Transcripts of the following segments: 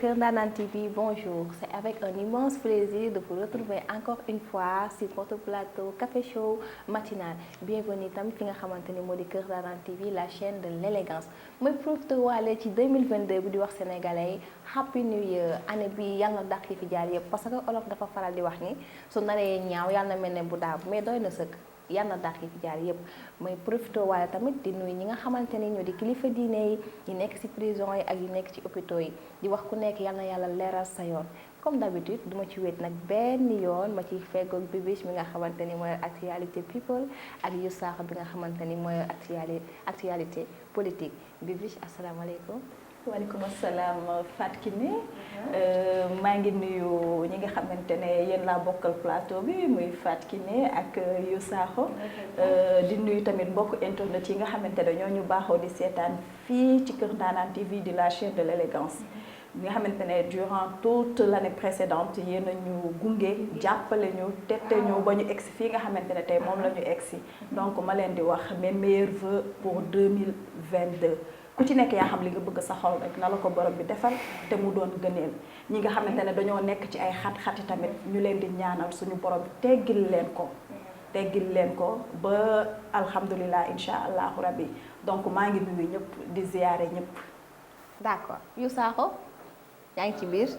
Kër Ndanane TV, bonjour. C'est avec un immense plaisir de vous retrouver encore une fois sur votre plateau Café Show matinal. Bienvenue tamit fi nga xamante ni moo di Kër Ndanane TV, la chaîne de l'élégance. Mooy profité waale ci 2022 bi di wax sénégalais yi happy new year, année bi yàlla na dàq yi fi jaar yëpp parce que olof dafa faral di wax ni su naree ñaaw yàlla na mel ne bu daaw mais doy na sëkk. Yàlla na dàq yi fi jaar yëpp mooy profité waale tamit di nuyu ñi nga xamante ni ñoo di kilifa diine yi ñi nekk ci prison yi ak yi nekk ci hôpitaux yi di wax ku nekk yàlla na yàlla leeral sa yoon comme d'habitude duma ci wéet nag benn yoon ma ci feggoog Bibiche mi nga xamante ni mooy actualité people ak yu saax bi nga xamante ni mooy actualité politique Bibiche asalaamaaleykum. waaleykum asalaam Fatou Kiné maa ngi nuyu ñi nga xamante ne yéen laa bokkal plateau bi muy Fatou Kiné ak Yu Sakho di nuyu tamit mbokk internet yi nga xamante ne ñoo ñu baaxoo di seetaan fii ci Kër Ndanane TV di la chaîne de l'élégance bi nga xamante ne durant toute l'année précédente yéen a ñu gunge jàppale ñu tette ñu ba ñu egsi fii nga xamante ne tey moom la ñu egsi donc ma leen di wax mes meilleurs vœux pour 2022. ku ci nekk yaa xam li nga bëgg sa xol rek na la ko borom bi defal te mu doon gëneel ñi nga xamante ne dañoo nekk ci ay xat-xati tamit ñu leen di ñaanal suñu borom bi teggil leen ko ba alhamdulilah incha allahu rabbi donc maa ngi nuyu ñëpp di ziyaare ñëpp. d'accord Yu Sakho yaa ngi ci biir.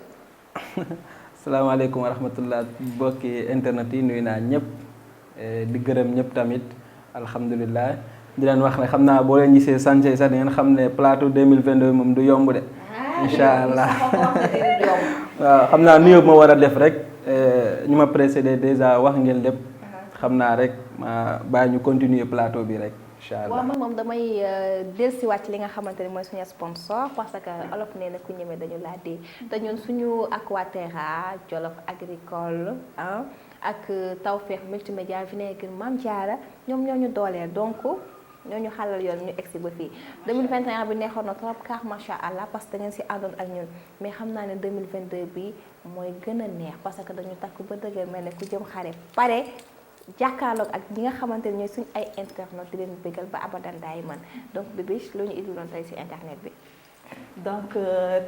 asalaamaaleykum wa rahmatullah bokki internet yi nuyu naa ñëpp di gërëm ñëpp tamit alhamdulilah. di leen wax ne xam naa boo leen gisee santé sax di ngeen xam ne plateau 2022 moom du yomb de. incha allah waaw xam naa nuyoo ma war a def rek ñu ma précédé déjà wax ngeen lépp. xam naa rek ma bàyyi ñu continuer plateau bi rek incha allah. waaw man moom damay dellusiwaat ci li nga xamante ni mooy suñu sponsor parce que olof nee na ku ñeme dañu laa dee te ñun suñu Aquaterra Jolof agricole ak Tawfekh multimédia vinaigre Mame Diarra ñoom ñoo ñu dooleel donc. ñoo ñu xalal yoon ñu egsi ba fii 2021 bi neexoon na trop car macha allah parce que da ngeen si àndoon ak ñun mais xam naa ne 2022 bi mooy gën a neex parce que dañu takk ba dëgër mel ne ku jëm xare pare jàkkaarloog ak ñi nga xamante ne ñooy suñ ay internet di leen bégal ba abadan daay man donc Bibiche lu ñu indiloon tey si internet bi. donc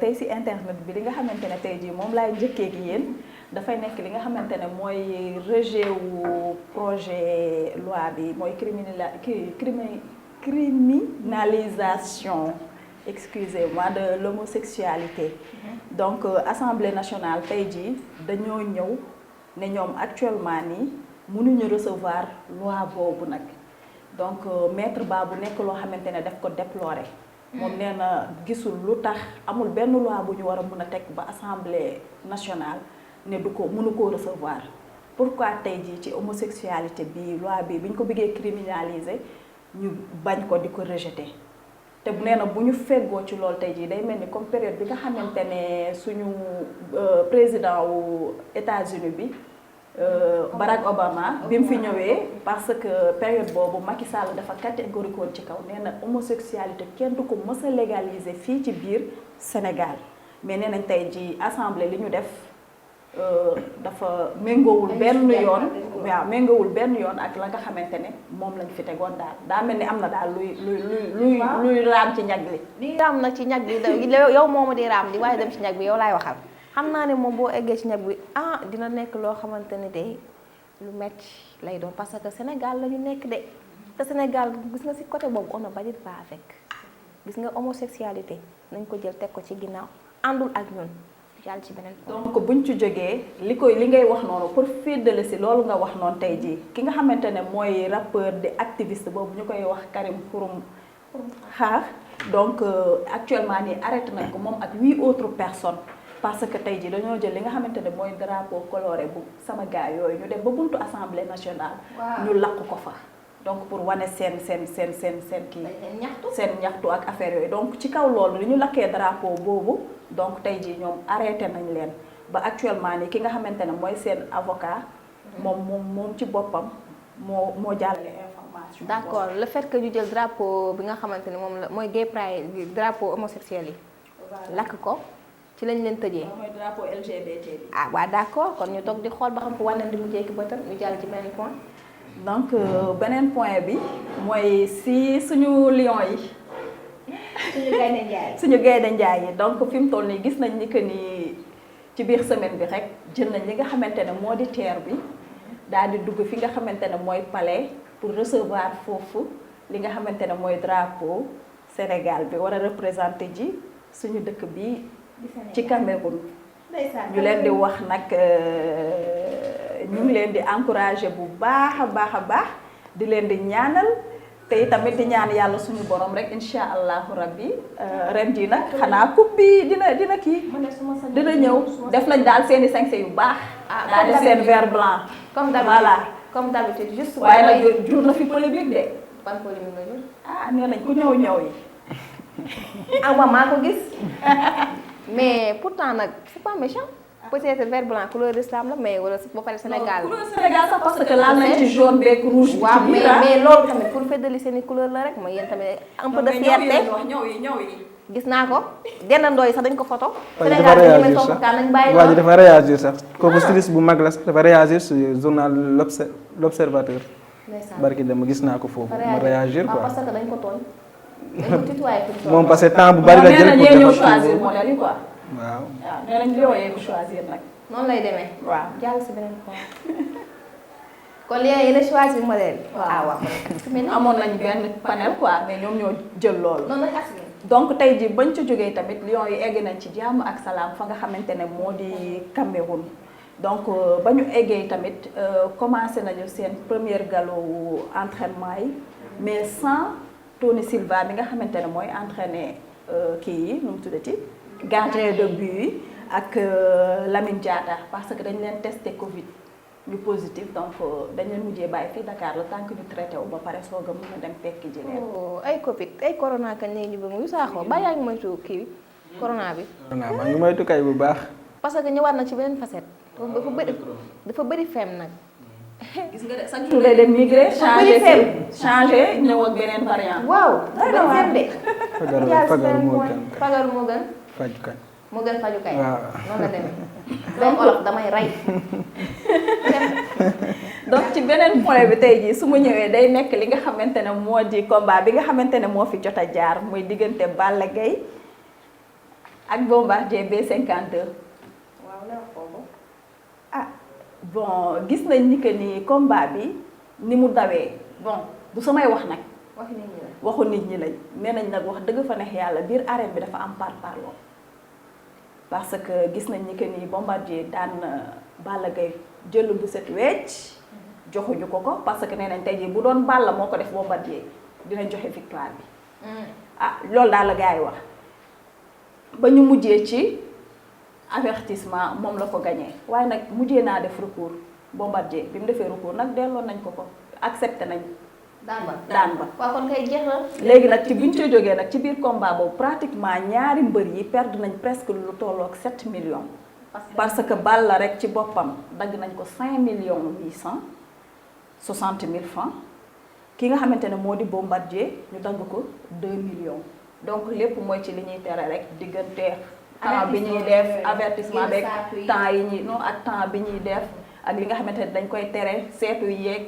tey si internet bi li nga xamante ne tey jii moom laay njëkkee gi yéen dafay nekk li nga xamante ne mooy rejet wu projet loi bi mooy criminalisation excusez-moi de l'homosexualité. donc Assemblée nationale tey jii dañoo ñëw ne ñoom actuellement nii mënuñu recevoir loi boobu nag donc maître Ba bu nekk loo xamante ne daf ko déplorer. moom nee na gisul lu tax amul benn loi bu ñu war a mën a teg ba Assemblée nationale ne du ko mënu koo recevoir pourquoi tey jii ci homosexualité bi loi bi ñu ko bëggee criminaliser ñu bañ ko di ko rejeter te nee na bu ñu feggoo ci loolu tey jii day mel ni comme période bi nga xamante ne suñu président wu États-Unis bi Barack Obama bi mu fi ñëwee parce que période boobu Macky Sall dafa catégorique woon ci kaw nee na homosexualité kenn du ko mës a légaliser fii ci biir Sénégal mais nee nañ tey jii assemblée li ñu def dafa méngoowul benn yoon waaw méngoowul benn yoon ak la nga xamante ne moom lañ fi tegoon daal daa mel ni am na daal luy raam ci ñag li. lii raam na ci ñag bi yow moomu di raam di waaye dem ci ñag bi yow laay waxal. xam naa ne moom boo eggee ci ñag bi dina nekk loo xamante ne de lu metti lay doon parce que Sénégal la ñu nekk de te Sénégal gis nga ci côté boobu on ne badine pas avec gis nga homosexualité nañ ko jël teg ko ci ginnaaw àndul ak ñun jàll ci beneen point. donc buñ ci jógee li ngay wax noonu pour féddale ci loolu nga wax noonu tey jii ki nga xamante ne mooy rappeur di activiste boobu ñu koy wax Karim Xurum Xax donc actuellement nii arrêté nañ ko moom ak 8 autres personnes. parce que tey jii dañoo jël li nga xamante ne mooy drapeau coloré bu sama gars yooyu ñu dem ba buntu assemblée nationale. ñu lakk ko fa. donc pour wane seen kii. seen ñaxtu ak affaire yooyu donc ci kaw loolu li ñu lakkee drapeau boobu donc tey jii ñoom arrêté nañ leen ba actuellement nii ki nga xamante ne mooy seen avocat. moom ci boppam moo jàllale information. d'accord le fait que ñu jël drapeau bi nga xamante ne moom la mooy gay pride drapeau homosexuel yi. lakk ko. ci lañ leen tëjee mooy drapeau LGBT bi. waaw d'accord kon ñu toog di xool ba xam ko wànneen di mu jékki bëtam ñu jàll ci beneen point. donc beneen point bi mooy si suñu lion yi suñu gaynde njaay yi donc fi mu toll nii gis nañ ni que ni ci biir semaine bi rek jël nañ li nga xamante ne moo di teer bi daal di dugg fi nga xamante ne mooy palais pour recevoir foofu li nga xamante ne mooy drapeau Sénégal bi war a représenter ji suñu dëkk bi ci Cameroun. ñu leen di wax nag ñu ngi leen di encourager bu baax a baax di leen di ñaanal te tamit di ñaan yàlla suñu borom rek incha allahu rabbi ren ji nag xanaa coupe bi dina kii dina ñëw def lañ daal seeni sañse yu baax. daal di seen vert blanc. comme d'habitude juste. waaye nag jur na fi polémique de. ban polémique nga jur. nee nañ ku ñëw yi. maa ko gis. mais pourtant nag c'est pas méchant. peut-être vert blanc couleur d'islam la mais wala ba pare Sénégal. couleur Sénégal sax parce que laal nañ ci jaune beeg rouge. bi waaw mais loolu tamit pour feddali seen i couleur la rek mooy yéen tamit un peu de fierté. ñëw yi. gis naa ko dendandoo yi sax dañ ko photo. waaye Sénégal dafa dañu réagir mel sax nañ bàyyi waa ji dafa réagir sax kooku styliste bu mag la sax dafa réagir sur journal l'Observateur. barki dem gis naa ko foofu ma réagir quoi. parce que dañ ko tooñ. dañ ko tutoyé moom parce que temps bu bari la jël pour ñëw choisir modèle yi quoi. waaw nee nañ li yooyee ko choisir nag. noonu lay demee. waaw jàll si beneen point. kon yéen a choisir modèle. waaw amoon nañ benn panel quoi mais ñoom ñoo jël loolu. noonu lañ donc tey jii bañ ca jógee tamit Lions yi egg nañ ci jàmm ak salaam fa nga xamante ne moo di Cameroun. donc ba ñu eggee tamit commencé nañu seen première galop entraînement yi mais sans Tony Silva bi nga xamante ne mooy entraîner kii yi nu mu tuddati gardien de but yi ak Lamine Diatta parce que dañ leen testé Covid ñu positif donc dañ leen mujjee bàyyi fii Dakar le temps que ñu traité wu ba pare soog a mën a dem fekk ji leen. ay Covid ay corona kañ la ñu bëgg yu saaxoo ba yaa ngi moytu kii corona bi. corona maa ngi moytu kay bu baax. parce que ñëwaat na ci beneen facette. dafa bëri fem nag. gis nga de chaque jour day dem migré changé ñëw ak beneen variant. waaw bëri fem de. fagaru moo gën faju kay. moo gën faju kay. waaw noonu la demee. donc olof damay rey. donc ci beneen point bi tey jii su ma ñëwee day nekk li nga xamante ne moo di combat bi nga xamante ne moo fi jot a jaar muy diggante Balla Gaye ak Bombardier B52. bon gis nañ ni que ni combat bi ni mu dawee bon du samay wax nag. waxu nit ñi lañ nee nañ nag wax dëgg fa neex yàlla biir arène bi dafa am parparloo parce que gis nañ ni que ni Bombardier daan Balla Gaye jël bu set wecc joxuñu ko parce que nee nañ tey jii bu doon Balla moo ko def Bombardier dinañ joxe victoire bi. loolu daal la gars yi wax ba ñu mujjee ci. avertissement moom la ko gagné waaye nag mujjee naa def recours Bombardier bi mu defee recours nag delloon nañ ko accepté nañ. daan ba waaw kon kay jeex na. léegi nag ci buñ ca jógee nag ci biir combat boobu pratiquement ñaari mbër yi perdre nañ presque lu tolloog 7 millions. parce que Balla rek ci boppam dagg nañ ko 5,860,000 francs ki nga xamante ne moo di Bombardier ñu dagg ko 2 millions donc lépp mooy ci li ñuy tere rek diggante. temps bi ñuy def avertissement beeg temps yi ñuy non ak temps bi ñuy def ak li nga xamante ne dañ koy tere seetu yeeg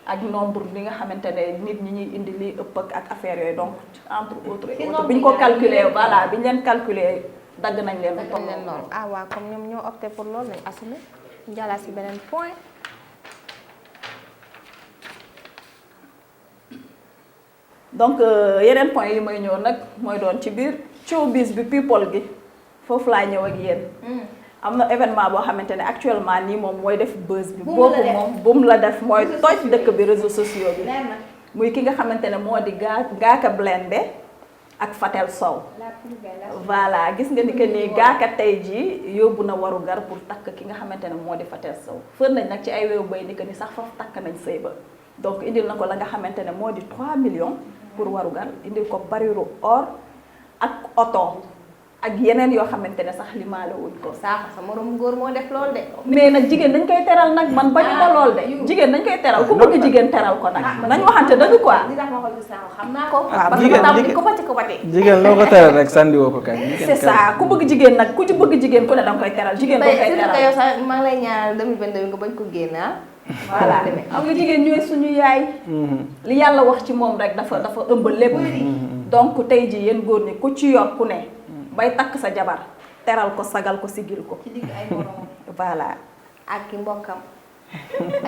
ak nombre li nga xamante ne nit ñi ñuy indi li ëpp ak affaire yooyu donc entre autres bi ñu ko calculer voilà bi ñu leen calculer dagg nañ leen loolu waaw comme ñoom ñoo opté pour loolu nañ assumé njàllaa si beneen point. donc yeneen point yi may ñëw nag mooy doon ci biir showbiz bi people gi foofu laa ñëw ak yéen. am na événement boo xamante ne actuellement nii moom mooy def buzz bi. boobu moom buum la def mooy toj dëkk bi réseaux sociaux bi. muy ki nga xamante ne moo di Ngaaka Blindé ak Fatel Sow. voilà gis nga ni que ni Ngaaka tey jii yóbbu na waru gar pour takk ki nga xamante ne moo di Fatel Sow. fën nañ nag ci ay wéew bay ni que ni sax foofu takk nañ sëy ba donc indil na ko la nga xamante ne moo di 3 millions pour waru gar indil ko bariru or ak oto. ak yeneen yoo xamante ne sax limaale wuñ ko. sa morom góor moo def lool de. mais nag jigéen dañ koy teral nag man bañu ko lool de. jigéen dañ koy teral ku bëgg jigéen teral ko nag. nañ waxante dëgg quoi. li tax ma ko gis xam naa ko. jigéen loo ko teral rek sànni woo ko kañ. c'est ça ku bëgg jigéen nag ku ci bëgg jigéen ku ne danga koy teral jigéen boo koy teral. yow sax maa ngi lay ñaanal 2022 nga bañ ko génn voilà am nga jigéen ñooy suñu yaay. li yàlla wax ci moom rek dafa ëmb lépp. donc tey jii yéen góor ñi ku ci yor ku ne bay takk sa jabar teral ko sagal ko sigil ko ci digg ay moromam voilà ak ki mbokkam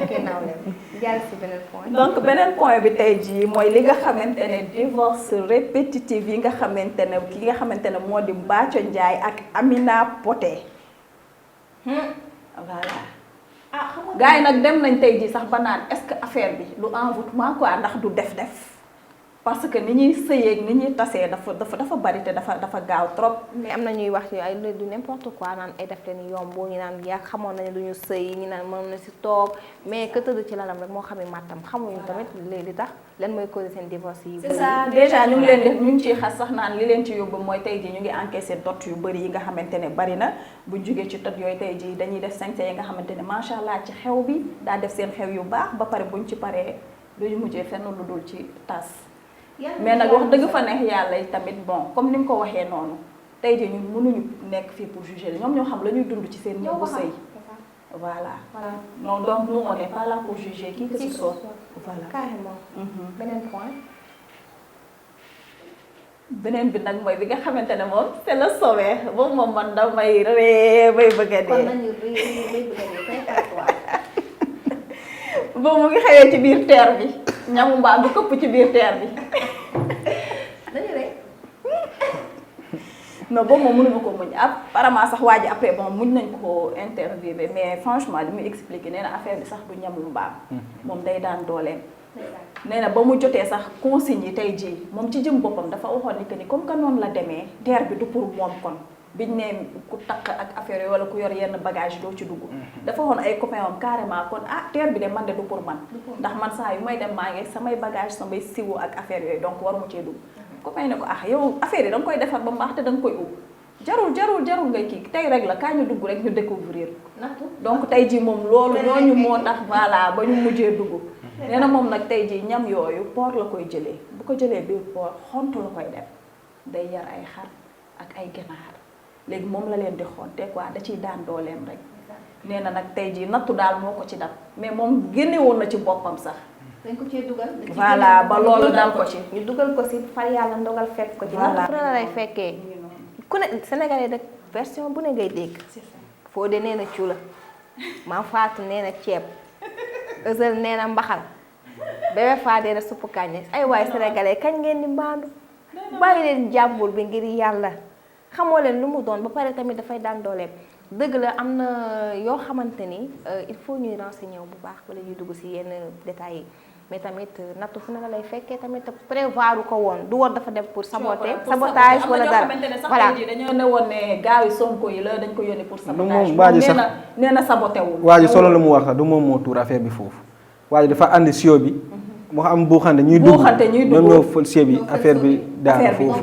ak i nawleem jàll si beneen point. donc beneen point bi tey jii mooy li nga xamante ne divorce répétitif yi nga xamante ne ki nga xamante ne moo di Mbathio Ndiaye ak Amina Poté voilà ah xam nga gars yi nag dem nañ tey jii sax ba naan est-ce que affaire bi lu envoûtement quoi ndax du def-def parce que ni ñuy sëyeeg ni ñuy tasee dafa bari te dafa gaaw trop. mais am na ñuy wax ci ay du n'importe quoi naan ay def leen yomb ñu naan yaa xamoon nañu du ñu sëy ñu naan mën na si toog mais que tëdd ci lalam rek moo xam ne màttam xamuñu tamit li tax lan mooy causer seen divorce yi. c'est ça déjà ñu ngi leen def ñu ngi ciy xas sax naan li leen ci yóbbu mooy tey jii ñu ngi encaissé dot yu bëri yi nga xamante ne bari na buñ jógee ci tot yooyu tey jii dañuy def sañse yi nga xamante ne macha allah ci xew bi daa def seen xew yu baax ba pare buñ ci paree duñu mujjee fenn lu dul ci tas. mais nag wax dëgg fa neex yàlla tamit bon comme ni nga ko waxee noonu tey jii ñun mënuñu nekk fii pour juger ñoom ñoo xam la ñuy dund ci seen néegu sëy voilà non donc nous on n'est pas là pour juger qui que ce soit voilà carrément. beneen point. beneen bi nag mooy bi nga xamante ne moom c'est le sommet boobu moom man damay ree bay bëgg a kon dee nañu bay bëgg a dee kay boobu mu ngi xewee ci biir terre bi ñamu mbaam bi këpp ci biir terre bi dañu rek. non boobu moom mënuma ko muñ apparemment sax waa ji après bon muñ nañ ko interviewé mais franchement li muy expliqué nee na affaire bi sax du ñamul mbaam moom day daan dooleem nee na ba mu jotee sax consigne yi tey jii moom ci jëm boppam dafa waxoon ni que ni comme que noonu la demee terre bi du pour moom kon biñ ne ku takk ak affaire yi wala ku yor yenn bagage doo ci dugg dafa waxoon ay copains am carrément kon ah terre bi de man de du pour man ndax man saa yu may dem maa ngi samay bagage samay siwo ak affaire yooyu donc waruma cee dugg copain ne ko ah yow affaire yi da nga koy defar ba mu baax te da nga koy ubbi jarul ngay kii tey rek la kaa ñu dugg rek ñu découvrir donc tey jii moom loolu ñooñu moo tax voilà ba ñu mujjee dugg nee na moom nag tey jii ñam yooyu port la koy jëlee bu ko jëlee biir port xontu la koy def day yar ay xar ak ay ganaar léegi moom la leen di xonte quoi da ciy daan dooleem rek nee na nag tey jii nattu daal moo ko ci dab mais moom génne woon na ci boppam sax dañ ko cee dugal. voilà ba loolu dal ko ci ñu dugal ko si far yàlla ndogal fekk ko ci. voilà fu ne la lay fekkee ku ne Sénégalais rek version bu ne ngay dégg. foo de nee na cuula maam Faatu nee na ceeb Eusel nee na mbaxal bébé faa dee na suppu kànja ay waay Sénégalais kañ ngeen di mbaandu bàyyi leen jàmbur bi ngir yàlla xamoo leen lu mu doon ba pare tamit dafay daan dooleem dëgg la am na yoo xamante ni il faut ñuy renseigner bu baax wala ñuy dugg si yenn détails yi mais tamit nattu fu ne la lay fekkee tamit prévoir ko woon du woon dafa dem pour saboter sabotage wala dara voilà dañoo ne woon ne gaaw yi Sonko yi la dañ ko yónni pour sabotage moom waa ji sax nee na saboté wul waa ji solo lu mu wax sax du moom moo tuur affaire bi foofu waa ji dafa andi sio bi moo am buuxante ñuy dugg ñoom ñoo fël sio bi affaire bi daal foofu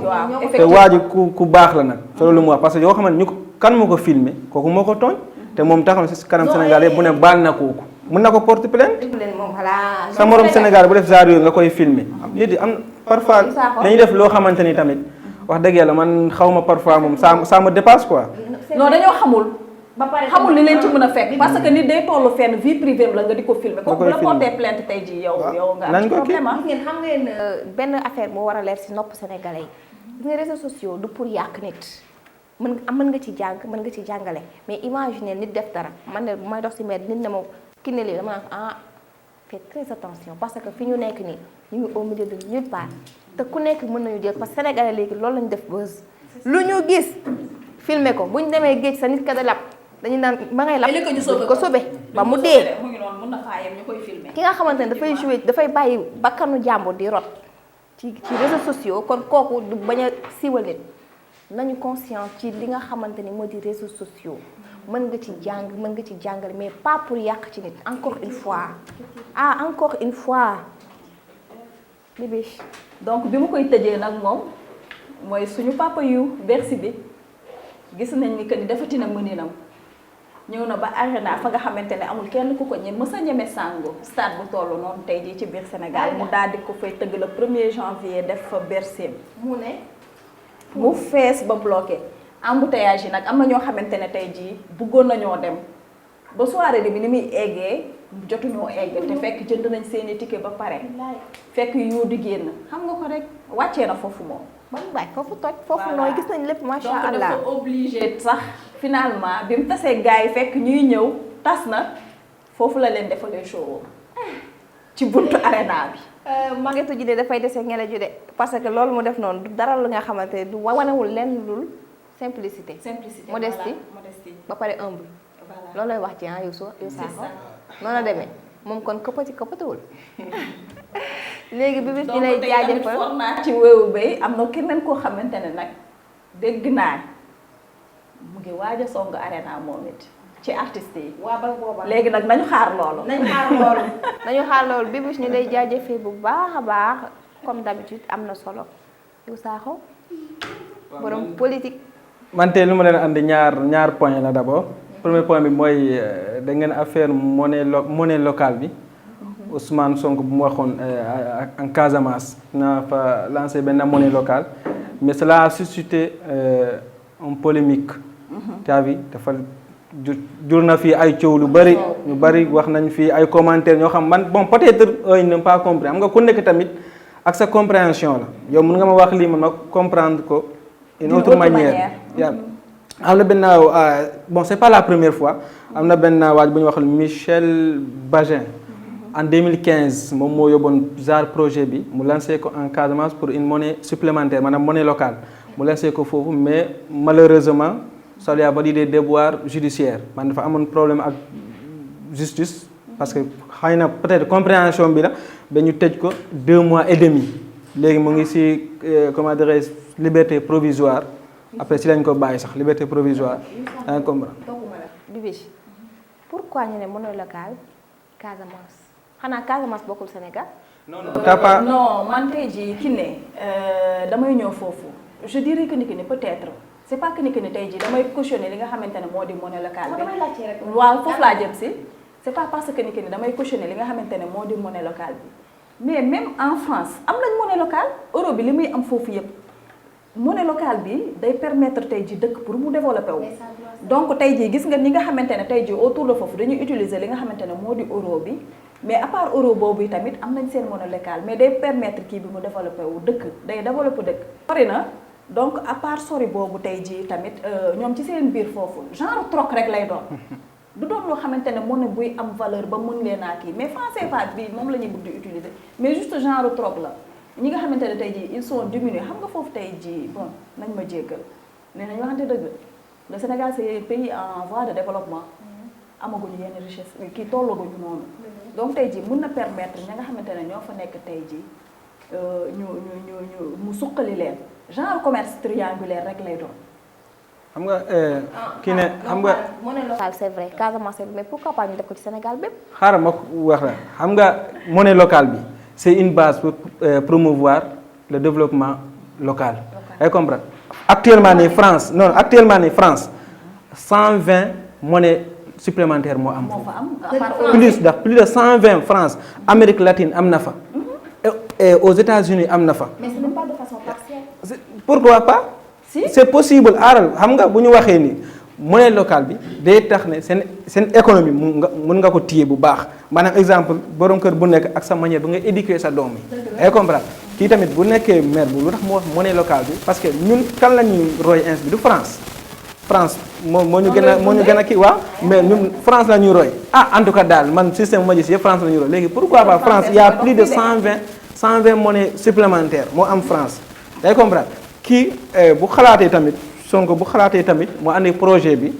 te waa ji ku baax la nag solo lu mu wax parce que yoo xamante ñu ko kan moo ko filmé kooku moo ko tooñ te moom taxaw na si kanam Sénégal yëpp bu ne baal na kooku mën na ko porter plainte sa morom Sénégal bu def genre yooyu nga koy filmer léegi am parfois dañuy def loo xamante ni tamit wax dëgg yàlla man xaw ma parfois moom ça me dépasse quoi. non dañoo xamul li leen ci mën a fekk parce que nit day tollu fenn vie privée la nga di ko filmer kooku bu la porter plainte tey jii yow nga am problème xam ngeen benn affaire moo war a leer si nopp sénégalais yi nga réseaux sociaux du pour yàq nit mën nga ci jàng mën nga ci jàngale mais imaginer nit def dara man ne bu may dox si mbedd nit ne ma ki ne lii dama naan faites très attention parce que fi ñu nekk nii ñu ngi au milieu de nulle part te ku nekk mën nañu jël parce que sénégalais léegi loolu lañu def buzz lu ñu gis filmer ko bu ñu demee géej sa nit ka da lab dañu naan ma ngay lab ko sobe ba mu dee ki nga xamante ne dafay jouer dafay bàyyi bakkanu jàmbur di rot ci réseaux sociaux kon kooku du bañ a siiwal nit nañu conscient ci li nga xamante ni moo di réseaux sociaux mën nga ci jàng mën nga ci jàngale mais pas pour yàq ci nit encore une fois bébé donc bi ma koy tëjee nag moom mooy suñu papa yu Bercy bi gis nañ ni que ni defati na mëninam ñëw na ba arena fa nga xamante ne amul kenn ku ko mës a ñeme sango stade bu toll noonu tey jii ci biir Sénégal mu daal di ko fay tëgg le 1er janvier def fa Bercy mu fees ba bloqué embouteillage yi nag am na ñoo xamante ne tey jii bëggoon nañoo dem ba soirée bi ni muy eggee jotuñoo egg te fekk jënd nañ seeni ticket ba pare fekk yu di génn xam nga ko rek wàccee na foofu moom. ba mu bàyyi foofu toj foofu nooy gis nañ lépp macha allah donc dafa obligé sax finalement bi mu tasee gars yi fekk ñuy ñëw tas na foofu la leen defalee show ci buntu arena bi. Maguette ji de dafay dese ngelaw ji de parce que loolu mu def noonu du dara lu nga xamante ne du wanewul lenn dul simplicité. Modestie ba pare humble. loolu lay wax ci yow Sakho noonu la demee moom kon këppatiwul léegi bi bis ñu lay jaajëfal donc tey ci wéewu bay am na keneen koo xamante ne nag dégg naa mu ngi waaj a song arena moom it ci artistes yi. waa ba booba léegi nag nañu xaar loolu. nañu xaar loolu bi bis ñu lay jaajëfee bu baax a baax comme d'habitude am na solo yow Sakho borom politique. man tey lu ma leen andi ñaar point la d'abord. premier point bi mooy da ngeen affaire monnaie locale bi Ousmane Sonko bu mu waxoon en Casamance na fa lancé benn monnaie locale mais cela a suscité une polémique. tu as vu dafa jur na fii ay coow lu bëri ñu bëri wax nañ fii ay commentaires ñoo xam man bon peut-être eux n'ont pas compris xam nga ku nekk tamit ak sa compréhension la yow mën nga ma wax lii man ma comprendre ko une autre manière. am na benn bon c'est pas la première fois am na benn waaj bu ñu wax Michel Bagin en 2015 moom moo yóbboon genre projet bi mu lancé ko en Casamance pour une monnaie supplémentaire maanaam monnaie locale mu lancé ko foofu mais malheureusement ça lui a valu des déboires judiciaires man dafa amoon problème ak justice parce que xëy na peut-être compréhension bi la ba ñu tëj ko 2 mois et demi léegi mu ngi ci comment dirais-je liberté provisoire. après si lañ ko bàyyi sax liberté provisoire. yaa ngi comprendre. Bibi pourquoi ñu ne monnaie locale Casamance xanaa Casamance bokkul Sénégal. non man tey jii ki ne damay ñëw foofu je dirais que ni peut-être c'est pas que ni tey jii damay cautionner li nga xamante ne moo di monnaie locale bi. waaw foofu laa jëm si. c'est pas parce que ni damay cautionner li nga xamante ne moo di monnaie locale bi mais même en France am nañ monnaie locale euro bi li muy am foofu yëpp. monnaie locale bi day permettre tey ji dëkk pour mu développer wu donc tey jii gis nga ñi nga xamante ne tey jii autour de foofu dañuy utiliser li nga xamante ne moo di euro bi mais à part euro boobu tamit am nañ seen monnaie locale mais day permettre kii bi mu développer wu dëkk day développer dëkk. sori na donc à part sori boobu tey jii tamit ñoom ci seen biir foofu genre troc rek lay doon du doon loo xamante ne monnaie buy am valeur ba mën leen a kii mais franc CFA bi moom la ñuy bëgg di utiliser mais juste genre troc la. ñi nga xamante ne tey jii ils sont diminués xam nga foofu tey jii bon nañ ma jéggal nee nañ waxante dëgg le Sénégal c'est un pays en voie de développement amaguñu yenn richesse kii tollaguñu noonu donc tey jii mën na permettre ña nga xamante ne ñoo fa nekk tey jii ñu mu suqali leen genre commerce triangulaire rek lay doon. xam nga kii ne xam nga. monnaie locale c'est vrai Casamance mais pourquoi pas ñu def ko ci Sénégal bépp. xaaral ma wax la xam nga monnaie locale bi. c'est une base pour promouvoir le développement local. Vous comprenez? Actuellement en France, non, actuellement en France, 120 monnaies supplémentaires moo am. Plus de 120 France, Amérique latine am na fa. Et aux États-Unis am na fa. Mais ce n'est pas de façon partielle. Pourquoi pas? Si? C'est possible. Aaral xam nga bu ñu waxee ni monnaie locale bi day tax ne seen économie mën nga ko téye bu baax maanaam exemple borom kër bu nekk ak sa manière bu nga éduquer sa doom yi. ay comprendre kii tamit bu nekkee maire bu lu tax mu wax monnaie locale bi parce que ñun kan la ñuy roy ins bi du France. France moo ñu gën a kii waaw mais ñun France la ñuy roy en tout cas daal man système ma gis yëpp France la ñuy roy léegi pourquoi pas France il y a plus de 120 monnaies supplémentaires moo am France. ay comprendre kii bu xalaatee tamit. Sonko bu xalaatee tamit mu andi projet bi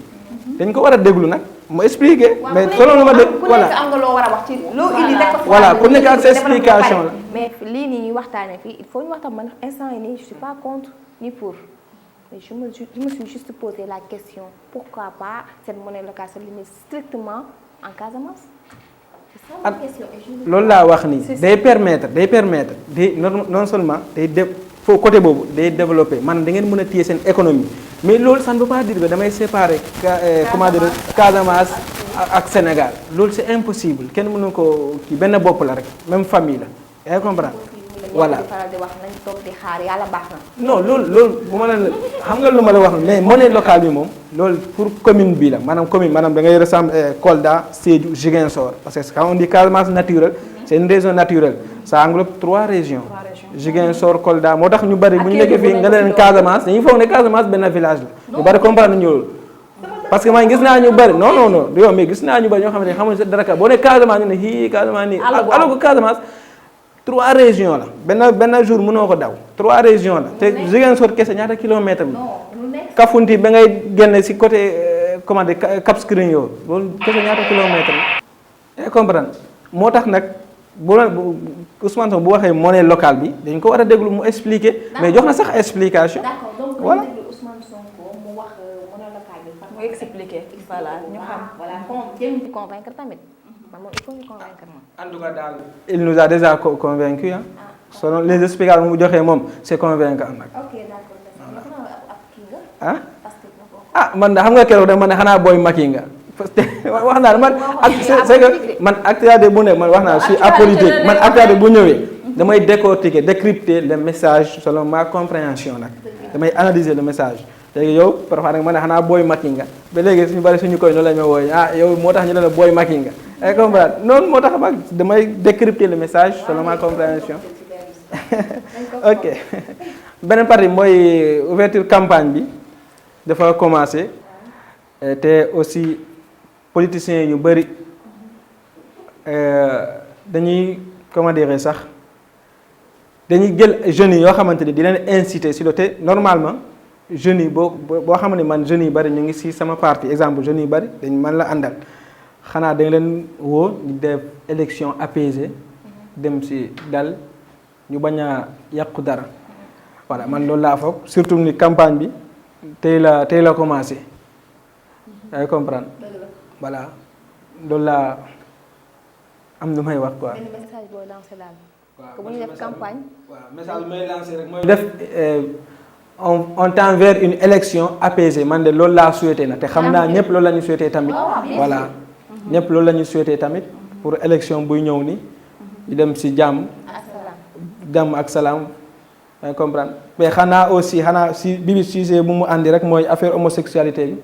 dañ ko war a déglu nag mu expliquer mais selon lu ma dégg voilà ku nekk am nga loo war a wax ci loo indi rek voilà ku nekk ak sa explication la mais lii nii ñuy waxtaanee fii il faut ñu waxtaan man instant yi nii je suis pas contre ni pour mais je me suis juste posé la question pourquoi pas cette monnaie locale se limite strictement en Casamance. C'est ça la question. loolu laa wax nii day permettre day non seulement day foo côté boobu day développer maanaam da ngeen mën a téye seen économie mais loolu ça ne veut pas dire que damay séparer comment dire Casamance ak Sénégal loolu c'est impossible kenn mënu ko kii benn bopp la rek même famille la yaa ngi comprendre voilà di faral di wax nañ toog di xaar yàlla baax na. non loolu bu ma la xam nga lu ma la wax mais monnaie locale bi moom loolu pour commune bi la maanaam commune maanaam da ngay ressemble Kolda Sédhiou Ziguinchor parce que quand on dit Casamance naturelle c'est une région naturelle ça englobe 3 régions. Ziguinchor Kolda moo tax ñu bari bu ñu nekkee fii nga leen Casamance dañuy foog ne Casamance benn village la ñu bari comprendre ñu loolu parce que man gis naa ñu bari non yow mais gis naa ñu bari ñoo xamante ne xamuñu sa dara ka boo ne Casamance ñu ne hii Casamance nii alors que Casamance 3 régions la benn jour mënoo ko daw 3 régions la te Ziguinchor kese ñaata kilomètre la Kafountine ba ngay génne si côté comment dire Cap Skirring yow loolu kese ñaata kilomètre la comprendre moo tax nag bu Ousmane Sonko bu waxee monnaie locale bi dañ ko war a déglu mu expliquer mais jox na sax explication. D'accord donc voilà Ousmane Sonko mu wax monnaie locale bi. mu expliquer voilà ñu xam. voilà jéem ci convaincre tamit man moom il faut ñu convaincre moom. en tout cas daal il nous a déjà convaincu hein. Selon les explications mu joxee moom c'est convaincant nag. ok d'accord ah ah man da xam nga keroog dama ne xanaa booy Macky nga. wax naa man c'est que man actualité bu ne man wax naa si apolitique man actualité bu ñëwee damay décortiquer décrypter le message selon ma compréhension nag damay analyser le message léegi yow parfois nag ma ne xanaa booy Macky nga ba léegi suñu bari suñu koy noonu la ñu wooye ah yow moo tax ñu ne la booy Macky nga ay comprendre noonu moo tax mag damay décrypter le message selon ma compréhension ok beneen partie mooy ouverture campagne bi dafa commencer te aussi politiciens yu bëri dañuy comment dire sax dañuy jël jeunes yi yoo xamante ni di leen inciter si loolu te normalement jeunes yi boo xam ne man jeunes yi bëri ñu ngi si sama parti exemple jeunes yi bëri dañ man la àndal xanaa dañ leen woo ñu def élection apaisée dem si dal ñu bañ a yàqu dara voilà man loolu laa foog surtout ni campagne bi tey la commencé yaa comprendre voilà loolu laa am lu may wax quoi. benn message boo lancé daal. que bu ñu def campagne. waaw message bi may lancé rek mooy def on tend vers une élection apaisée man de loolu laa souhaité na te xam naa ñëpp loolu la ñu souhaité tamit. voilà ñëpp loolu la ñu souhaité tamit pour élection buy ñëw ni ñu dem si jàmm. ak salaam. yaa comprendre mais xanaa si bibi sujet bu mu àndi rek mooy affaire homosexualité bi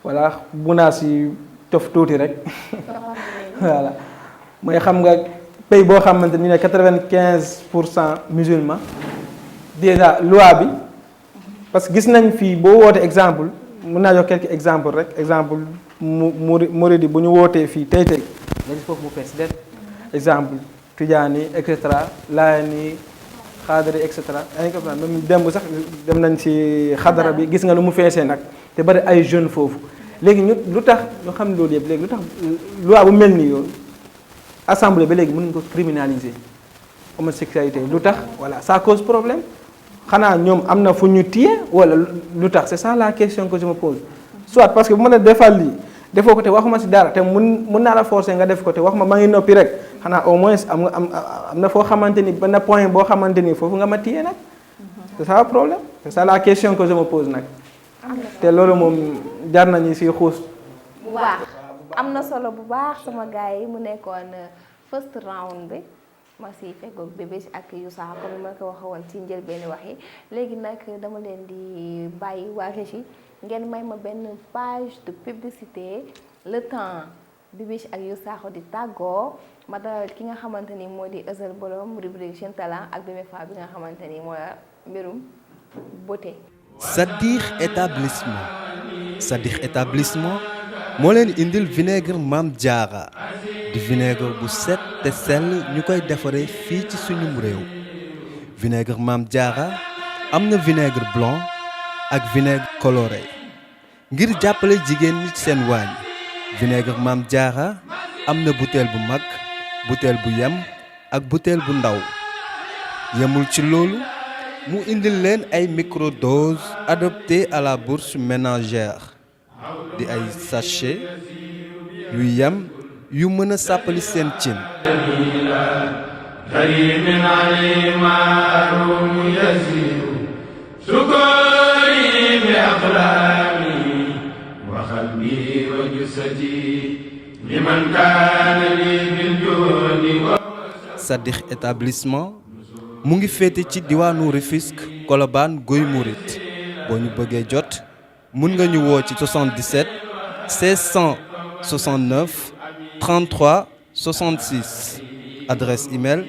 voilà bu naa si tof tuuti rek voilà mooy xam nga pays boo xamante ni ne 95% musulmans déjà loi bi parce que gis nañ fii boo wootee exemple mën naa jox quelques exemples rek exemple Mouridi bu ñu wootee fii tey nga gis foofu mu fees det exemple Tidiane et cetera Laayeen xaadara et cetera yaa ngi ko même démb sax dem nañ ci xadara bi gis nga lu mu feesee nag te bari ay jeunes foofu léegi ñu lu tax ñu xam loolu yëpp léegi lu tax loi bu mel nii yoon assemblée ba léegi mënuñ ko criminaliser homosexualité lu tax voilà ça cause problème xanaa ñoom am na fu ñu téye wala lu tax c'est ça la question que je me pose soit parce que bu ma la defal lii defoo ko te waxuma ci dara te mun naa la forcer nga def ko te wax ma ngi noppi rek xanaa au moins am na foo xamante ni benn point boo xamante ni foofu nga ma téye nag c'est ça le problème c'est ça la question que je me pose nag te loolu moom jar nañu ci xuus. bu baax am na solo bu baax sama gars yi mu nekkoon first round bi ma si fekkoog bébé ak Youssa comme ni ma ko waxee woon ci njëlbéenu wax yi léegi nag dama leen di bàyyi waa régie ngeen may ma benn page de publicité le temps Bibiche ak Youssa di tàggoo ma dalal ki nga xamante ni moo di Ezel Bolom rubrique Jeune Talent ak Bébé Fa bi nga xamante ni mooy mbirum beauté. Sadikh établissement moo leen indil vinaigre Mame Diarra di vinaigre bu set te sell ñu koy defaree fii ci suñum réew vinaigre Mame Diarra am na vinaigre blanc ak vinaigre coloré ngir jàppale jigéen ñi ci seen waañ vinaigre Mame Diarra am na bouteille bu mag bouteille bu yem ak bouteille bu ndaw yemul ci loolu mu indil leen ay microdoses adaptées à la bourse ménagère di ay sachet yu yem yu mën a sàppali seen cin Sadikh établissement mu ngi féete ci diwaanu Rufisque Colobane Guy Mouride boo ñu bëggee jot mun nga ñu woo ci 77 1669 33 66 adresse email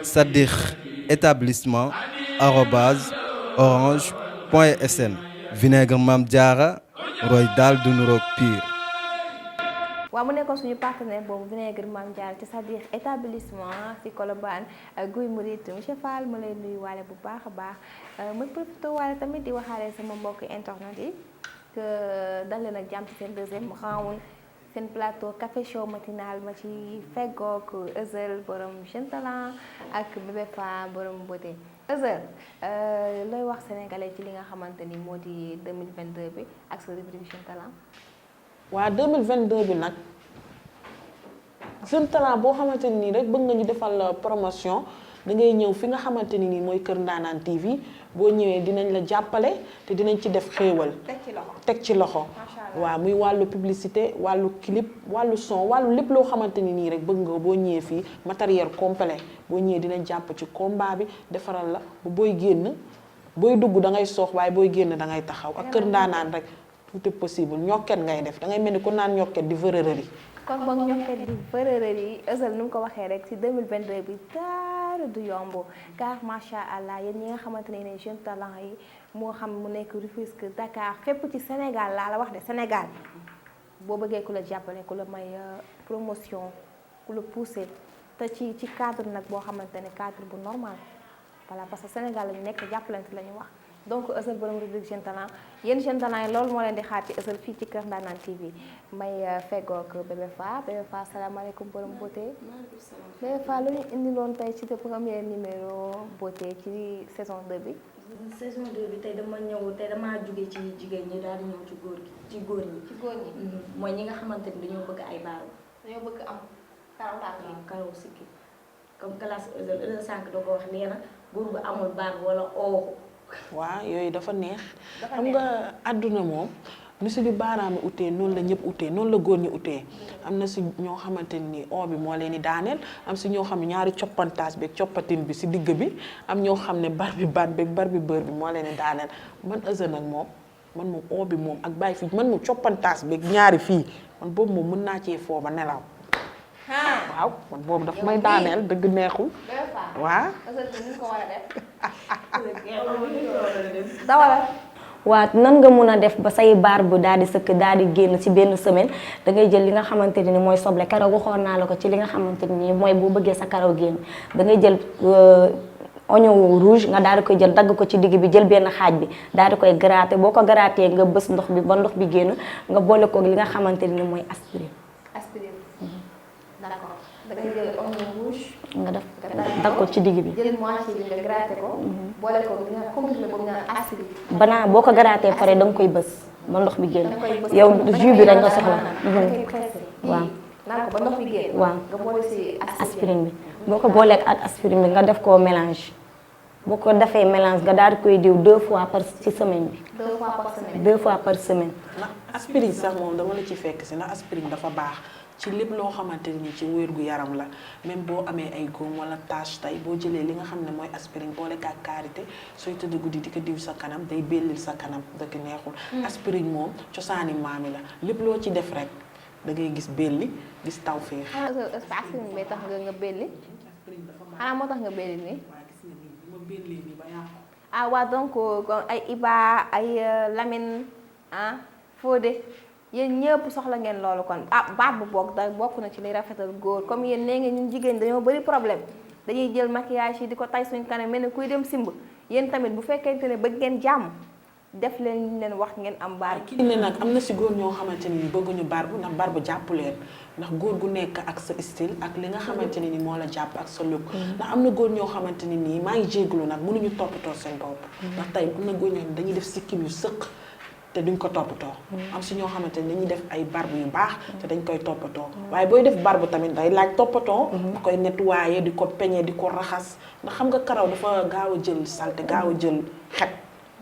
sadirh-établissement@orange.sn. vinaigre Mame Diarra roy daal du nuroog pire. waaw mu nekkoon suñu partenaire boobu vinaigre Mame Diarra ci c'est-à-dire établissement ci Colobane Guy Mouride monsieur Fall ma lay nuyu waale bu baax a baax ma profité waale tamit di waxaale sama mbokk internet yi que dal leen ak jàmm ci seen deuxième round seen plateau café show matinal ma ci feggoog Ezel borom jeune talent ak bébé Fa borom beauté. Ezel looy wax sénégalais ci li nga xamante ni moo di 2022 bi ak sa rubrique jeune talent. waa 2022 bi nag jeune talent boo xamante ni nii rek bëgg nga ñu defal promotion da ngay ñëw fi nga xamante ni nii mooy Kër Ndaanaan TV boo ñëwee dinañ la jàppale te dinañ ci def xéewal. teg ci loxo. waaw muy wàllu publicité wàllu clip wàllu son wàllu lépp loo xamante ni nii rek bëgg nga boo ñëwee fii matériel complet boo ñëwee dinañ jàpp ci combat bi defaral la bu booy génn booy dugg da ngay soox waaye booy génn da ngay taxaw ak Kër Ndaanaan rek. tout est possible ñokket ngay def da ngay mel ni ku naan ñokket di vërërëri. kon boog ñokket di vërërëri Ezel nu mu ko waxee rek ci 2022 bi dara du yomb car macha allah yéen ñi nga xamante ne jeune talent yi moo xam mu nekk Rufisque Dakar fépp ci Sénégal laa la wax de Sénégal boo bëggee ku la jàppale ku la may promotion ku la pousser te ci cadre nag boo xamante ne cadre bu normal voilà parce que Sénégal la ñu nekk jàppalante la ñu wax. donc Ezel borom rubrique jeune talent yéen jeune talent yi loolu moo leen di xaar ci Ezel fii ci Kër Ndaanaan TV may feggoog bébé Fa salaamaaleykum borom beauté. bébé Fa lu ñu indiloon tey ci te premier numéro beauté ci saison 2 bi. saison 2 bi tey damaa jóge ci jigéen ñi daal di ñëw ci góor ñi. ci góor ñi. mooy ñi nga xamante ni dañoo bëgg ay baaru. dañoo bëgg am karaw taatu yi. karaw sikki comme classe Ezel sànq da ko wax nee na góor bu amul baar wala oo. waaw yooyu dafa neex xam nga àdduna moom ni suñu baaraami utee noonu la ñëpp utee noonu la góor ñi utee am na si ñoo xamante ni o bi moo leen di daaneel am si ñoo xam ne ñaari coppantaas beeg coppatin bi si digg bi am ñoo xam ne bar bi baat beeg bar bi bër bi moo leen di daaneel man Ezel nag moom o bi moom ak bàyyi fii man moom coppantaas beeg ñaari fii man boobu moom mën naa cee foo ba nelaw waaw man boobu daf may daaneel dëgg neexul waaw waaw nan nga mun a def ba say baar bu daal di sëkk daal di génn ci benn semaine da ngay jël li nga xamante ni mooy soble karaw waxoon naa la ko ci li nga xamante ni mooy boo bëggee sa karaw génn da ngay jël oignon rouge nga daal di koy jël dagg ko ci digg bi jël benn xaaj bi daal di koy gratter boo ko gratter nga bës ndox bi ba ndox bi génn nga boole ko li nga xamante ni mooy aspirine. d'accord da ngay jël oignon rouge. nga def dagg ko ci digg bi. jël moitié bi nga gratter ko. boole ko li nga comprimé boobu nga aspirine. banaa boo ko gratter pare da nga koy bës ba ndox bi génn. yow jus bi rek nga soxla. waaw naan ko ba ndox bi génn. waaw nga boole si aspirine bi boo ko booleeg ak aspirine bi nga def ko mélange boo ko defee mélange nga daal di koy diw 2 fois par ci semaine bi. 2 fois par semaine. 2 fois par semaine. ndax aspirine sax moom dama la ci fekk si ndax aspirine dafa baax ci lépp loo xamante ni ci wér gu yaram la même boo amee ay góom wala tache tey boo jëlee li nga xam ne mooy aspirine boole ak karité sooy tëdd guddi di ko diw sa kanam day bellil sa kanam dëgg neexul. aspirine moom cosaani maami la lépp loo ci def rek da ngay gis belli gis taw féex. aspirine bay tax nga belli. xanaa moo tax nga belli nii. ah waa donc ay Iba ay Lamine Fodé yéen ñëpp soxla ngeen loolu kon baat bu bokk na ci liy rafetal góor comme yéen nee ngeen ñun jigéen dañoo bëri problème dañuy jël maquillage yi di ko tay suñ kanam mel ne kuy dem simb yéen tamit bu fekkente ne bëgg ngeen jàmm def leen leen wax ngeen am baar. kii ne nag am na si góor ñoo xamante ni bëgguñu barbu ndax barbu jàpp leen ndax góor gu nekk ak sa style ak li nga xamante ne ni moo la jàpp ak sa look ndax am na góor ñoo xamante ni nii maa ngi jégalu nag mënuñu toppatoo seen bopp. ndax tey am na góor ñoo xam dañuy def sikkim yu sëq te duñ ko toppatoo. am si ñoo xamante ni dañuy def ay barbu yu baax te dañ koy toppatoo waaye booy def barbu tamit day laaj toppatoo. da koy nettoyer di ko peñe di ko raxas ndax xam nga karaw dafa gaaw a jël salte gaaw a jël xet.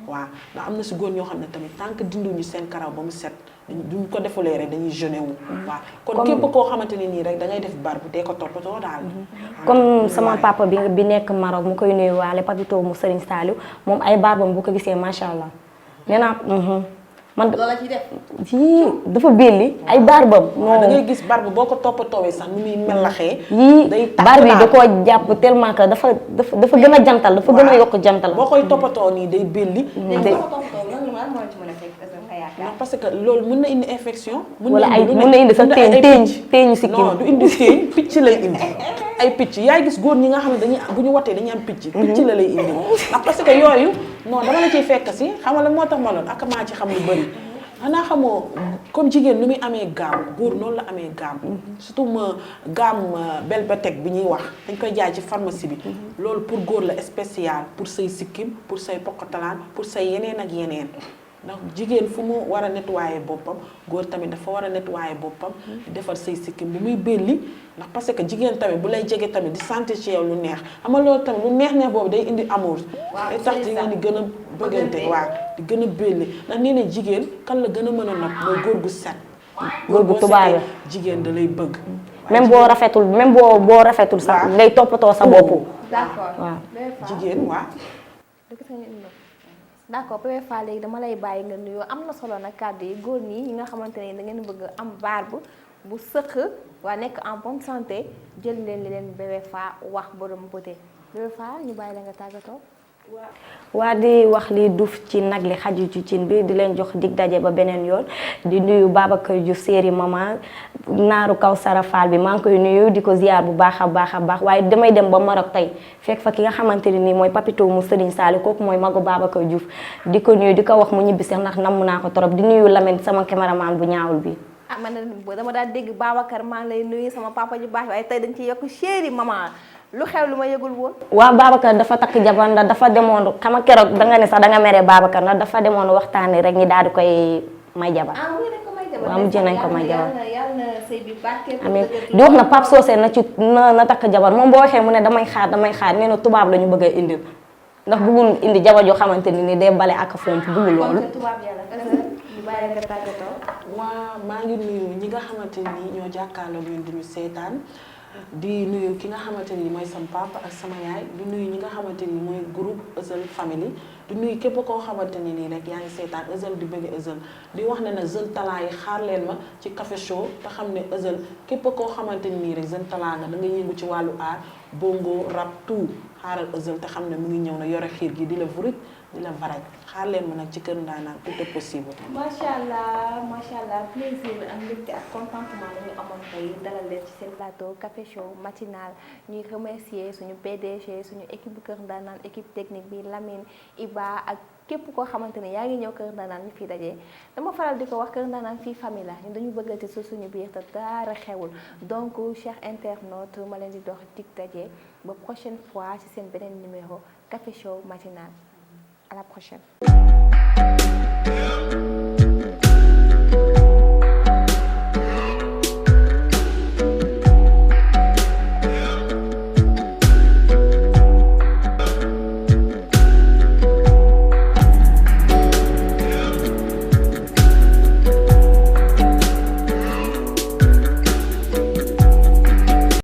waaw ndax am na si góor ñoo xam ne tamit tant que dinduñu seen karaw ba mu set duñ ko defulee rek dañuy jeûner wu. waaw kon képp koo xamante ne nii rek da ngay def barbe dee ko toppatoo daal. comme sama papa bi nekk Maroc mu koy nuyuwaale Papito mu Serigne Saliou moom ay barbam bu ko gisee macha allah nee naa man loola ci def. yii dafa belli ay barbam. da ngay gis barbe boo ko toppatoowee sax nu muy melaxee. yii barbe yi da koo jàpp tellement que dafa gën a jantal dafa gën a yokk jantal. boo koy toppatoo nii day belli. non parce que loolu mën na indi infection. mën na indi sax teeñu sikkim. non du indi teeñ picc lay indi. ay picc yaay gis góor ñi nga xam ne dañuy bu ñu watee dañuy am picc. picc la lay indi ndax parce que yooyu non dama la ciy fekk si xam nga la moo tax ma loon ak maa ci xam lu bëri. xanaa xamoo comme jigéen nu muy amee gaam góor noonu la amee gaam. surtout gaam Belbatec bi ñuy wax dañ koy jaay ci pharmacie bi. loolu pour góor la spécial pour say sikkim pour say poqatalaan pour say yeneen ak yeneen. ndax jigéen fu mu war a nettoyer boppam góor tamit dafa war a nettoyer boppam. defar say sikkim bi muy belli ndax parce que jigéen tamit bu lay jege tamit di sentir ci yow lu neex xam nga loolu tamit lu neex boobu day indi amour. day tax jigéen di gën a bëggante waaw di gën a belli ndax nee na jigéen kan la gën a mën a nopp mooy góor gu set. góor gu tubaab jigéen da lay bëgg. même boo rafetul sax ngay toppatoo sa bopp. d'accord waaw jigéen waaw. d'accord Bébé Fall léegi dama lay bàyyi nga nuyoo am na solo nag kàddu yi góor ñi nga xamante ne da ngeen bëgg am barbe bu sëq waa nekk en bonne santé jël leen li leen Bébé Fall wax borom beauté Bébé Fall ñu bàyyi la nga tàggatoo. waa di wax li duuf ci nag li xaju ci cin bi di leen jox dig daje ba beneen yoon di nuyu Babacar Diouf séeri maman naaru kaw Sara Fall bi maa ngi koy nuyu di ko ziar bu baax a baax waaye damay dem ba Maroc tey fekk fa ki nga xamante ne nii mooy Papito mu Serigne Saliou kooku mooy magu Babacar Diouf di ko nuyu di ko wax mu ñibbi sax ndax namm naa ko trop di nuyu Lamine sama caméraman bu ñaawul bi. man dama daal dégg Babacar maa ngi lay nuyu sama papa ju baax waaye tey dañ ci yokk chéri maman lu xew lu ma yëgul woon. waaw Babacar dafa takk jabar ndax dafa demoon xam nga keroog danga ne sax danga mere Babacar ndax dafa demoon waxtaanee rek ñi daal di koy may jabar. waaw mujj nañ ko may jabar. yàlla na sëy bi barkeel. amiin di wax na Pape Socé na takk jabar moom boo waxee mu ne damay xaar nee na tubaab la ñu bëgg a indi ndax bëggul indi jabar joo xamante ni day bale ak fomp bëggul loolu. waa maa ngi nuyu ñi nga xamante ni ñoo jàkkaarloo ñun di ñu seetaan di nuyu ki nga xamante ni mooy sama papa ak sama yaay di nuyu ñi nga xamante ni mooy groupe Ezel Family di nuyu képp koo xamante ni nii rek yaa ngi seetaan Ezel di bëgg Ezel di wax ne nag jeune talent yi xaar leen ma ci café show te xam ne Ezel képp koo xamante ni nii rek jeune talent nga da nga yëngu ci wàllu art bongo rap tout xaaral Ezel te xam ne mu ngi ñëw na yore xiir gi di la vurit di la varaj xaar leen ma nag ci Kër Ndaanaan tout est possible. macha allah plaisir ak mbégte ak contentement la ñu amoon tey dalal leen ci seen plateau café show matinal ñuy remercier suñu PDG suñu équipe bu Kër Ndaanaan équipe technique bi Lamine Iba ak képp koo xamante ne yaa ngi ñëw Kër Ndaanaan ñu fi dajee dama faral di ko wax Kër Ndaanaan fii famille la ñun dañu bëggante su suñu biir te dara xewul donc chers internautes ma leen di dox dig daje ba prochaine fois ci seen beneen numéro café show matinal. À la prochaine.